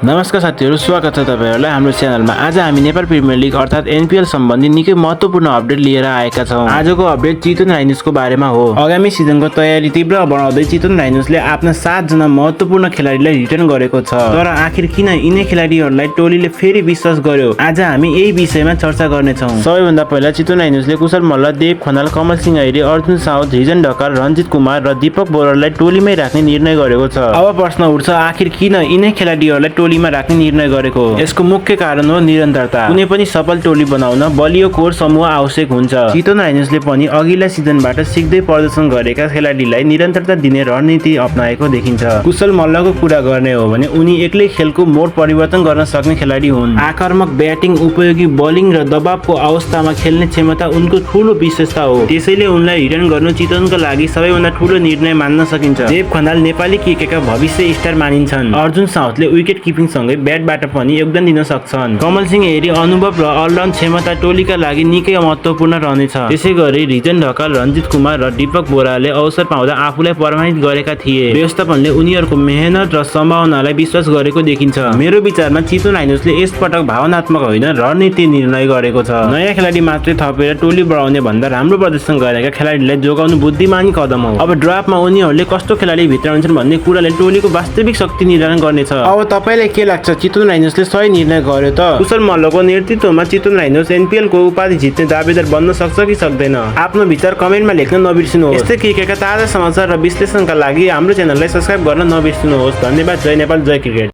नमस्कार साथीहरु, स्वागत छ तपाईहरुलाई हाम्रो च्यानलमा। आज हामी नेपाल प्रिमियर लिग अर्थात एनपीएल सम्बन्धी निकै महत्त्वपूर्ण अपडेट लिएर आएका छौं। आजको अपडेट चितवन राइनोजको बारेमा हो। आगामी सिजनको तयारी तीव्र बनाउँदै चितवन राइनोजले आफ्ना 7 जना महत्त्वपूर्ण खेलाडीलाई रिटर्न गरेको छ। तर आखिर किन यिनै खेलाडीहरुलाई टोलीले फेरि विश्वास गर्यो? आज हामी यही विषयमा चर्चा गर्ने छौं। सबैभन्दा पहिला चितवन राइनोजले कुशल मल्ल, देव खनाल, कमल सिंह ऐरे, अर्जुन साउद, रिजन ढकाल, रञ्जित कुमार र दीपक बोरालाई टोलीमै राख्ने निर्णय गरेको छ। अब प्रश्न उठ्छ, आखिर किन यिनै खेलाडीहरुलाई टोलीमा राख्ने निर्णय गरेको? यसको मुख्य कारण हो निरन्तरता। कुनै पनि सफल टोली बनाउन बलियो कोर समूह आवश्यक हुन्छ। चितवन राइनोजले पनि अघिल्ला सिजनबाट सिक्दै प्रदर्शन गरेका खेलाडीलाई निरन्तरता दिने रणनीति अपनाएको देखिन्छ। कुशल मल्लको कुरा गर्ने हो भने उनी एक्लै खेलको मोड परिवर्तन गर्न सक्ने खेलाडी हुन्। आक्रामक ब्याटिङ, उपयोगी बलिङ र दबावको अवस्थामा खेल्ने क्षमता उनको ठूलो विशेषता हो। त्यसैले उनलाई रिटर्न गर्नु चितवनको लागि सबैभन्दा ठूलो निर्णय मान्न सकिन्छ। देव खनाल नेपाली क्रिकेटका भविष्य स्टार मानिन्छन्। अर्जुन साउदले विकेट किपिङ सँगै ब्याटबाट पनि योगदान दिन सक्छन्। कमल सिंह ऐरे अनुभव र अलराउन्ड क्षमता टोलीका लागि निकै महत्त्वपूर्ण रहनेछ। त्यसैगरी रिजन ढकाल, रञ्जित कुमार र दीपक बोराले अवसर पाउँदा आफूलाई प्रमाणित गरेका थिए। व्यवस्थापनले उनीहरूको मेहनत र सम्भावनालाई विश्वास गरेको देखिन्छ। मेरो विचारमा चितवन राइनोजले यस पटक भावनात्मक होइन, रणनीति निर्णय गरेको छ। नयाँ खेलाडी मात्रै थपेर टोली बढाउने भन्दा राम्रो प्रदर्शन गरेका खेलाडीलाई जोगाउनु बुद्धिमानी कदम हो। अब ड्राफ्टमा उनीहरूले कस्तो खेलाडी भित्राउँछन् भन्ने कुराले टोलीको वास्तविक शक्ति निर्धारण गर्नेछ। अब तपाईलाई के लाग्छ, चितवन राइनोजले सही निर्णय गर्यो त? कुशल मल्लको नेतृत्वमा चितवन राइनोज एनपीएल को उपाधि जित्ने दावेदार बन्न सक्छ कि सक्दैन? आफ्नो विचार कमेन्टमा लेख्न नबिर्सिनुहोस्। यस्तै क्रिकेटका ताजा समाचार र विश्लेषणका लागि हाम्रो च्यानललाई सब्स्क्राइब गर्न नबिर्सिनुहोस्। धन्यवाद। जय नेपाल, जय क्रिकेट।